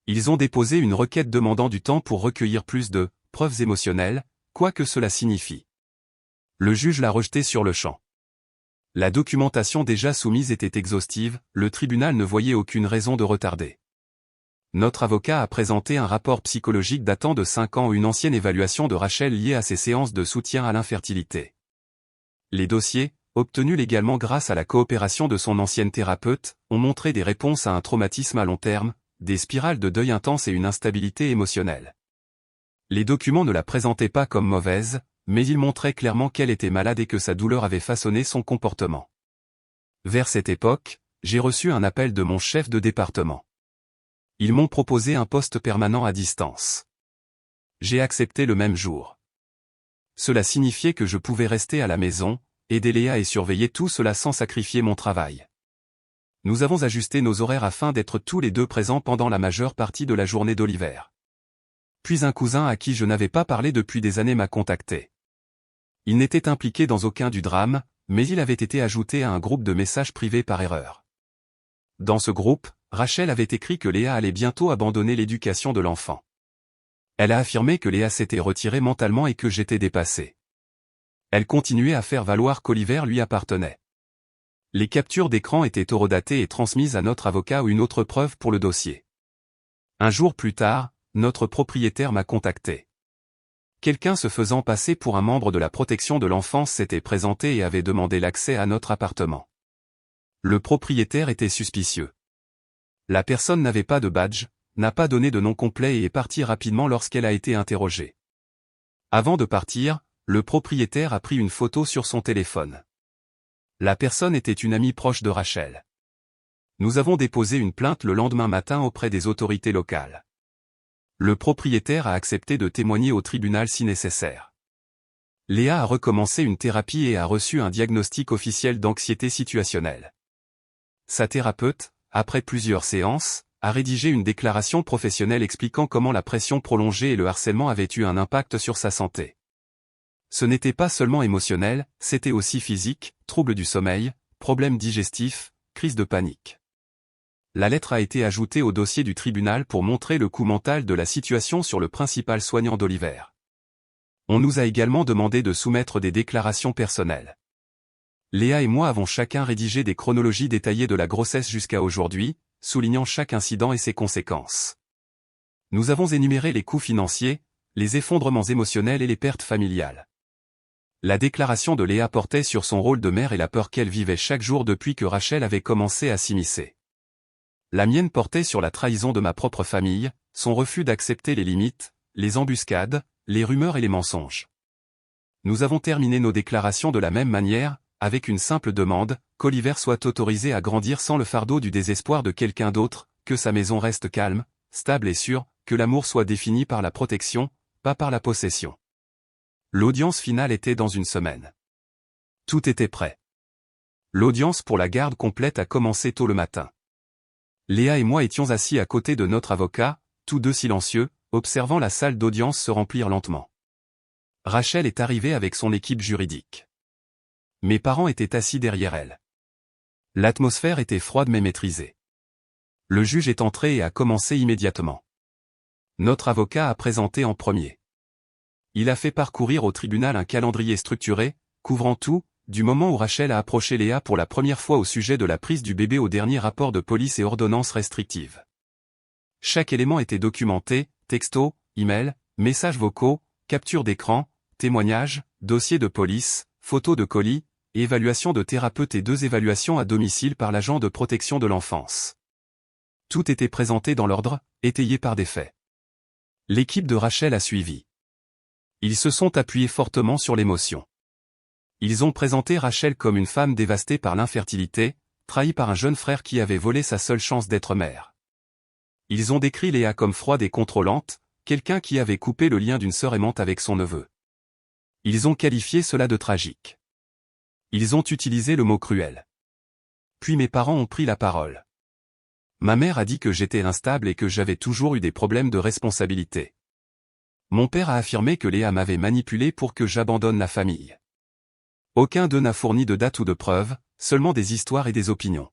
Ils ont déposé une requête demandant du temps pour recueillir plus de preuves émotionnelles, quoi que cela signifie. Le juge l'a rejeté sur le champ. La documentation déjà soumise était exhaustive, le tribunal ne voyait aucune raison de retarder. Notre avocat a présenté un rapport psychologique datant de 5 ans, une ancienne évaluation de Rachel liée à ses séances de soutien à l'infertilité. Les dossiers, obtenus légalement grâce à la coopération de son ancienne thérapeute, ont montré des réponses à un traumatisme à long terme, des spirales de deuil intense et une instabilité émotionnelle. Les documents ne la présentaient pas comme mauvaise, mais ils montraient clairement qu'elle était malade et que sa douleur avait façonné son comportement. Vers cette époque, j'ai reçu un appel de mon chef de département. Ils m'ont proposé un poste permanent à distance. J'ai accepté le même jour. Cela signifiait que je pouvais rester à la maison, aider Léa et surveiller tout cela sans sacrifier mon travail. Nous avons ajusté nos horaires afin d'être tous les deux présents pendant la majeure partie de la journée d'Oliver. Puis un cousin à qui je n'avais pas parlé depuis des années m'a contacté. Il n'était impliqué dans aucun du drame, mais il avait été ajouté à un groupe de messages privés par erreur. Dans ce groupe, Rachel avait écrit que Léa allait bientôt abandonner l'éducation de l'enfant. Elle a affirmé que Léa s'était retirée mentalement et que j'étais dépassé. Elle continuait à faire valoir qu'Oliver lui appartenait. Les captures d'écran étaient horodatées et transmises à notre avocat ou une autre preuve pour le dossier. Un jour plus tard, notre propriétaire m'a contacté. Quelqu'un se faisant passer pour un membre de la protection de l'enfance s'était présenté et avait demandé l'accès à notre appartement. Le propriétaire était suspicieux. La personne n'avait pas de badge, n'a pas donné de nom complet et est partie rapidement lorsqu'elle a été interrogée. Avant de partir, le propriétaire a pris une photo sur son téléphone. La personne était une amie proche de Rachel. Nous avons déposé une plainte le lendemain matin auprès des autorités locales. Le propriétaire a accepté de témoigner au tribunal si nécessaire. Léa a recommencé une thérapie et a reçu un diagnostic officiel d'anxiété situationnelle. Sa thérapeute, après plusieurs séances, a rédigé une déclaration professionnelle expliquant comment la pression prolongée et le harcèlement avaient eu un impact sur sa santé. Ce n'était pas seulement émotionnel, c'était aussi physique, troubles du sommeil, problèmes digestifs, crise de panique. La lettre a été ajoutée au dossier du tribunal pour montrer le coût mental de la situation sur le principal soignant d'Oliver. On nous a également demandé de soumettre des déclarations personnelles. Léa et moi avons chacun rédigé des chronologies détaillées de la grossesse jusqu'à aujourd'hui, soulignant chaque incident et ses conséquences. Nous avons énuméré les coûts financiers, les effondrements émotionnels et les pertes familiales. La déclaration de Léa portait sur son rôle de mère et la peur qu'elle vivait chaque jour depuis que Rachel avait commencé à s'immiscer. La mienne portait sur la trahison de ma propre famille, son refus d'accepter les limites, les embuscades, les rumeurs et les mensonges. Nous avons terminé nos déclarations de la même manière, avec une simple demande, qu'Oliver soit autorisé à grandir sans le fardeau du désespoir de quelqu'un d'autre, que sa maison reste calme, stable et sûre, que l'amour soit défini par la protection, pas par la possession. L'audience finale était dans une semaine. Tout était prêt. L'audience pour la garde complète a commencé tôt le matin. Léa et moi étions assis à côté de notre avocat, tous deux silencieux, observant la salle d'audience se remplir lentement. Rachel est arrivée avec son équipe juridique. Mes parents étaient assis derrière elle. L'atmosphère était froide mais maîtrisée. Le juge est entré et a commencé immédiatement. Notre avocat a présenté en premier. Il a fait parcourir au tribunal un calendrier structuré, couvrant tout, du moment où Rachel a approché Léa pour la première fois au sujet de la prise du bébé au dernier rapport de police et ordonnance restrictive. Chaque élément était documenté, textos, emails, messages vocaux, captures d'écran, témoignages, dossiers de police, photos de colis, évaluation de thérapeute et 2 évaluations à domicile par l'agent de protection de l'enfance. Tout était présenté dans l'ordre, étayé par des faits. L'équipe de Rachel a suivi. Ils se sont appuyés fortement sur l'émotion. Ils ont présenté Rachel comme une femme dévastée par l'infertilité, trahie par un jeune frère qui avait volé sa seule chance d'être mère. Ils ont décrit Léa comme froide et contrôlante, quelqu'un qui avait coupé le lien d'une sœur aimante avec son neveu. Ils ont qualifié cela de tragique. Ils ont utilisé le mot cruel. Puis mes parents ont pris la parole. Ma mère a dit que j'étais instable et que j'avais toujours eu des problèmes de responsabilité. Mon père a affirmé que Léa m'avait manipulé pour que j'abandonne la famille. Aucun d'eux n'a fourni de date ou de preuves, seulement des histoires et des opinions.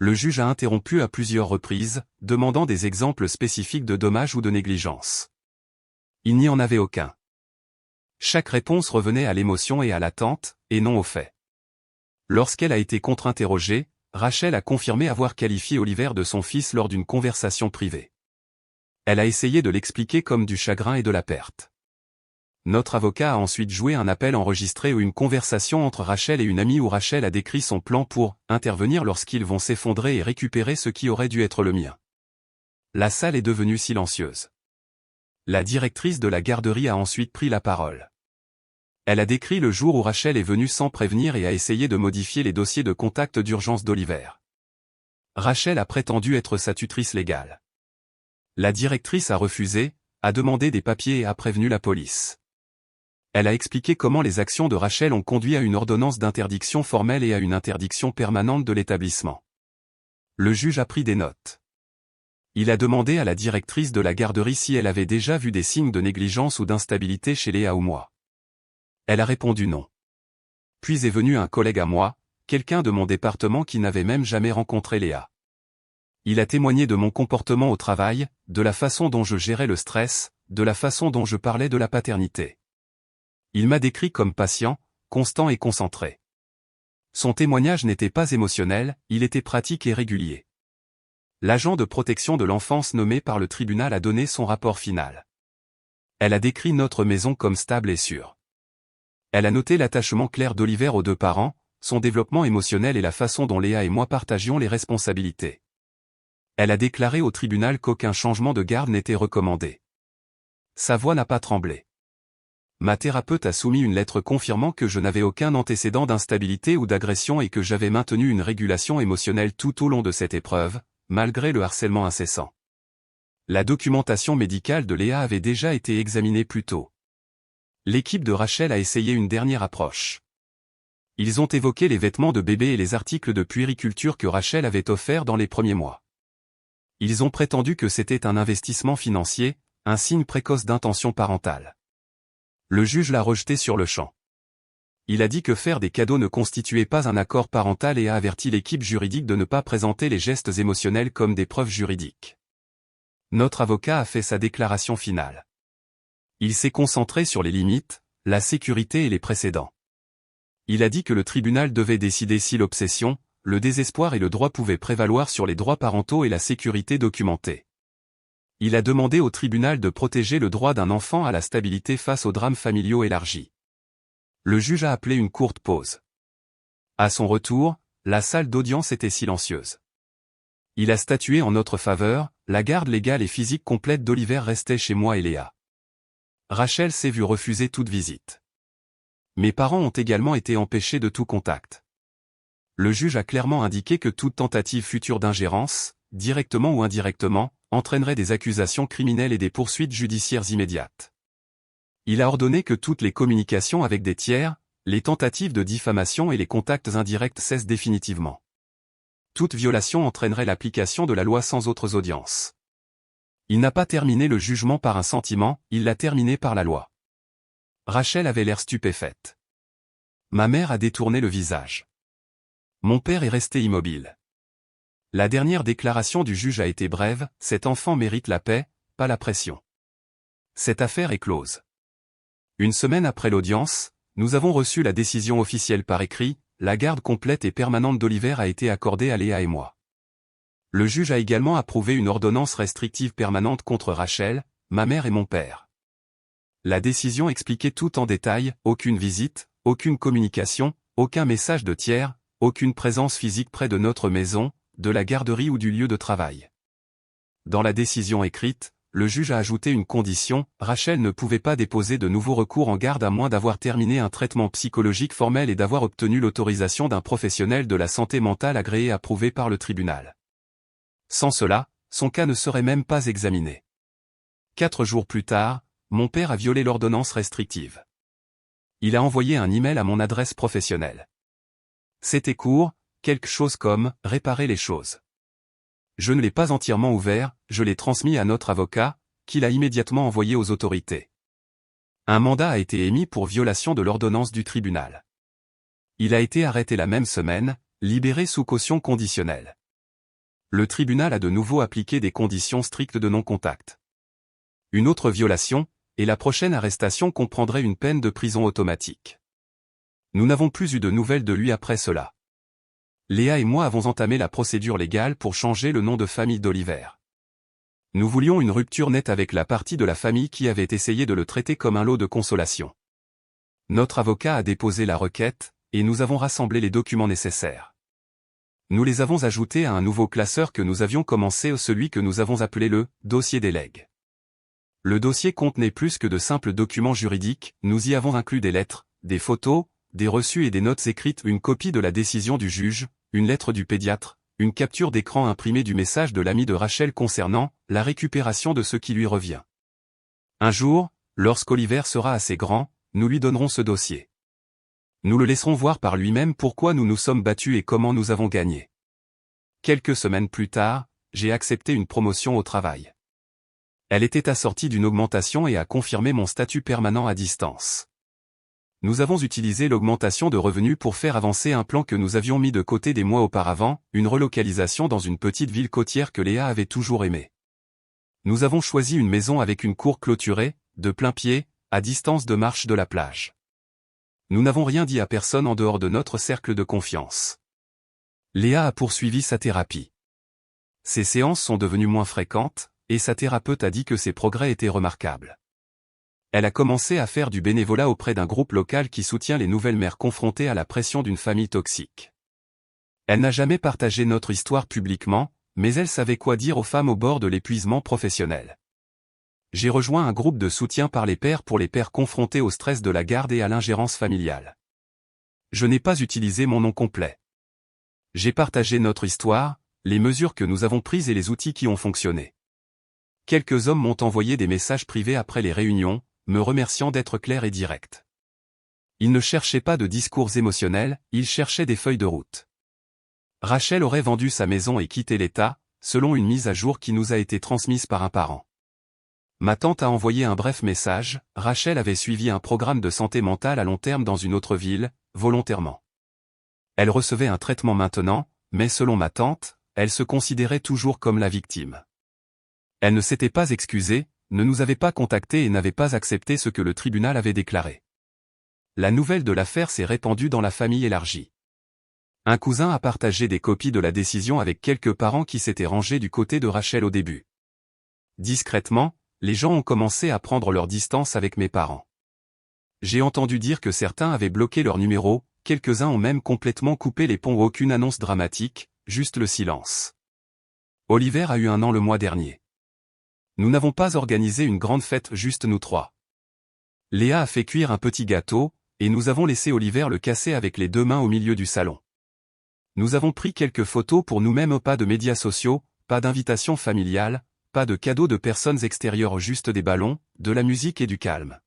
Le juge a interrompu à plusieurs reprises, demandant des exemples spécifiques de dommages ou de négligence. Il n'y en avait aucun. Chaque réponse revenait à l'émotion et à l'attente, et non aux faits. Lorsqu'elle a été contre-interrogée, Rachel a confirmé avoir qualifié Oliver de son fils lors d'une conversation privée. Elle a essayé de l'expliquer comme du chagrin et de la perte. Notre avocat a ensuite joué un appel enregistré ou une conversation entre Rachel et une amie où Rachel a décrit son plan pour intervenir lorsqu'ils vont s'effondrer et récupérer ce qui aurait dû être le mien. La salle est devenue silencieuse. La directrice de la garderie a ensuite pris la parole. Elle a décrit le jour où Rachel est venue sans prévenir et a essayé de modifier les dossiers de contact d'urgence d'Oliver. Rachel a prétendu être sa tutrice légale. La directrice a refusé, a demandé des papiers et a prévenu la police. Elle a expliqué comment les actions de Rachel ont conduit à une ordonnance d'interdiction formelle et à une interdiction permanente de l'établissement. Le juge a pris des notes. Il a demandé à la directrice de la garderie si elle avait déjà vu des signes de négligence ou d'instabilité chez Léa ou moi. Elle a répondu non. Puis est venu un collègue à moi, quelqu'un de mon département qui n'avait même jamais rencontré Léa. Il a témoigné de mon comportement au travail, de la façon dont je gérais le stress, de la façon dont je parlais de la paternité. Il m'a décrit comme patient, constant et concentré. Son témoignage n'était pas émotionnel, il était pratique et régulier. L'agent de protection de l'enfance nommé par le tribunal a donné son rapport final. Elle a décrit notre maison comme stable et sûre. Elle a noté l'attachement clair d'Oliver aux 2 parents, son développement émotionnel et la façon dont Léa et moi partagions les responsabilités. Elle a déclaré au tribunal qu'aucun changement de garde n'était recommandé. Sa voix n'a pas tremblé. Ma thérapeute a soumis une lettre confirmant que je n'avais aucun antécédent d'instabilité ou d'agression et que j'avais maintenu une régulation émotionnelle tout au long de cette épreuve, malgré le harcèlement incessant. La documentation médicale de Léa avait déjà été examinée plus tôt. L'équipe de Rachel a essayé une dernière approche. Ils ont évoqué les vêtements de bébé et les articles de puériculture que Rachel avait offerts dans les premiers mois. Ils ont prétendu que c'était un investissement financier, un signe précoce d'intention parentale. Le juge l'a rejeté sur le champ. Il a dit que faire des cadeaux ne constituait pas un accord parental et a averti l'équipe juridique de ne pas présenter les gestes émotionnels comme des preuves juridiques. Notre avocat a fait sa déclaration finale. Il s'est concentré sur les limites, la sécurité et les précédents. Il a dit que le tribunal devait décider si l'obsession, le désespoir et le droit pouvaient prévaloir sur les droits parentaux et la sécurité documentée. Il a demandé au tribunal de protéger le droit d'un enfant à la stabilité face aux drames familiaux élargis. Le juge a appelé une courte pause. À son retour, la salle d'audience était silencieuse. Il a statué en notre faveur, la garde légale et physique complète d'Oliver restait chez moi et Léa. Rachel s'est vue refuser toute visite. Mes parents ont également été empêchés de tout contact. Le juge a clairement indiqué que toute tentative future d'ingérence, directement ou indirectement, entraînerait des accusations criminelles et des poursuites judiciaires immédiates. Il a ordonné que toutes les communications avec des tiers, les tentatives de diffamation et les contacts indirects cessent définitivement. Toute violation entraînerait l'application de la loi sans autres audiences. Il n'a pas terminé le jugement par un sentiment, il l'a terminé par la loi. Rachel avait l'air stupéfaite. Ma mère a détourné le visage. Mon père est resté immobile. La dernière déclaration du juge a été brève, cet enfant mérite la paix, pas la pression. Cette affaire est close. Une semaine après l'audience, nous avons reçu la décision officielle par écrit, la garde complète et permanente d'Oliver a été accordée à Léa et moi. Le juge a également approuvé une ordonnance restrictive permanente contre Rachel, ma mère et mon père. La décision expliquait tout en détail, aucune visite, aucune communication, aucun message de tiers, aucune présence physique près de notre maison, de la garderie ou du lieu de travail. Dans la décision écrite, le juge a ajouté une condition, Rachel ne pouvait pas déposer de nouveaux recours en garde à moins d'avoir terminé un traitement psychologique formel et d'avoir obtenu l'autorisation d'un professionnel de la santé mentale agréé et approuvé par le tribunal. Sans cela, son cas ne serait même pas examiné. 4 jours plus tard, mon père a violé l'ordonnance restrictive. Il a envoyé un email à mon adresse professionnelle. C'était court, quelque chose comme « réparer les choses ». Je ne l'ai pas entièrement ouvert, je l'ai transmis à notre avocat, qui l'a immédiatement envoyé aux autorités. Un mandat a été émis pour violation de l'ordonnance du tribunal. Il a été arrêté la même semaine, libéré sous caution conditionnelle. Le tribunal a de nouveau appliqué des conditions strictes de non-contact. Une autre violation, et la prochaine arrestation comprendrait une peine de prison automatique. Nous n'avons plus eu de nouvelles de lui après cela. Léa et moi avons entamé la procédure légale pour changer le nom de famille d'Oliver. Nous voulions une rupture nette avec la partie de la famille qui avait essayé de le traiter comme un lot de consolation. Notre avocat a déposé la requête, et nous avons rassemblé les documents nécessaires. Nous les avons ajoutés à un nouveau classeur que nous avions commencé, celui que nous avons appelé le « dossier des legs ». Le dossier contenait plus que de simples documents juridiques, nous y avons inclus des lettres, des photos, des reçus et des notes écrites, une copie de la décision du juge, une lettre du pédiatre, une capture d'écran imprimée du message de l'ami de Rachel concernant la récupération de ce qui lui revient. Un jour, lorsqu'Oliver sera assez grand, nous lui donnerons ce dossier. Nous le laisserons voir par lui-même pourquoi nous nous sommes battus et comment nous avons gagné. Quelques semaines plus tard, j'ai accepté une promotion au travail. Elle était assortie d'une augmentation et a confirmé mon statut permanent à distance. Nous avons utilisé l'augmentation de revenus pour faire avancer un plan que nous avions mis de côté des mois auparavant, une relocalisation dans une petite ville côtière que Léa avait toujours aimée. Nous avons choisi une maison avec une cour clôturée, de plein pied, à distance de marche de la plage. Nous n'avons rien dit à personne en dehors de notre cercle de confiance. Léa a poursuivi sa thérapie. Ses séances sont devenues moins fréquentes, et sa thérapeute a dit que ses progrès étaient remarquables. Elle a commencé à faire du bénévolat auprès d'un groupe local qui soutient les nouvelles mères confrontées à la pression d'une famille toxique. Elle n'a jamais partagé notre histoire publiquement, mais elle savait quoi dire aux femmes au bord de l'épuisement professionnel. J'ai rejoint un groupe de soutien par les pairs pour les pères confrontés au stress de la garde et à l'ingérence familiale. Je n'ai pas utilisé mon nom complet. J'ai partagé notre histoire, les mesures que nous avons prises et les outils qui ont fonctionné. Quelques hommes m'ont envoyé des messages privés après les réunions, me remerciant d'être clair et direct. Ils ne cherchaient pas de discours émotionnels, ils cherchaient des feuilles de route. Rachel aurait vendu sa maison et quitté l'État, selon une mise à jour qui nous a été transmise par un parent. Ma tante a envoyé un bref message, Rachel avait suivi un programme de santé mentale à long terme dans une autre ville, volontairement. Elle recevait un traitement maintenant, mais selon ma tante, elle se considérait toujours comme la victime. Elle ne s'était pas excusée, ne nous avait pas contactés et n'avait pas accepté ce que le tribunal avait déclaré. La nouvelle de l'affaire s'est répandue dans la famille élargie. Un cousin a partagé des copies de la décision avec quelques parents qui s'étaient rangés du côté de Rachel au début. Discrètement, les gens ont commencé à prendre leur distance avec mes parents. J'ai entendu dire que certains avaient bloqué leur numéro, quelques-uns ont même complètement coupé les ponts. Aucune annonce dramatique, juste le silence. Oliver a eu 1 an le mois dernier. Nous n'avons pas organisé une grande fête, juste nous 3. Léa a fait cuire un petit gâteau, et nous avons laissé Oliver le casser avec les 2 mains au milieu du salon. Nous avons pris quelques photos pour nous-mêmes, pas de médias sociaux, pas d'invitation familiale, pas de cadeaux de personnes extérieures, juste des ballons, de la musique et du calme.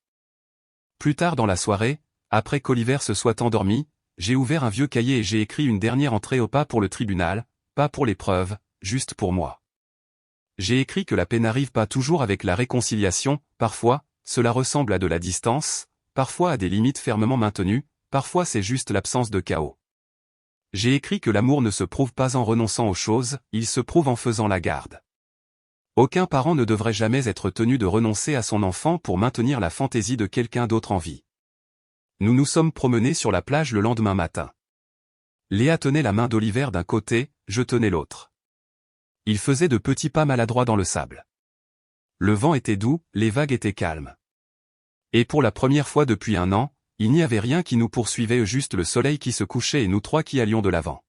Plus tard dans la soirée, après qu'Oliver se soit endormi, j'ai ouvert un vieux cahier et j'ai écrit une dernière entrée au pas pour le tribunal, pas pour les preuves, juste pour moi. J'ai écrit que la paix n'arrive pas toujours avec la réconciliation, parfois, cela ressemble à de la distance, parfois à des limites fermement maintenues, parfois c'est juste l'absence de chaos. J'ai écrit que l'amour ne se prouve pas en renonçant aux choses, il se prouve en faisant la garde. Aucun parent ne devrait jamais être tenu de renoncer à son enfant pour maintenir la fantaisie de quelqu'un d'autre en vie. Nous nous sommes promenés sur la plage le lendemain matin. Léa tenait la main d'Oliver d'un côté, je tenais l'autre. Il faisait de petits pas maladroits dans le sable. Le vent était doux, les vagues étaient calmes. Et pour la première fois depuis un an, il n'y avait rien qui nous poursuivait, juste le soleil qui se couchait et nous trois qui allions de l'avant.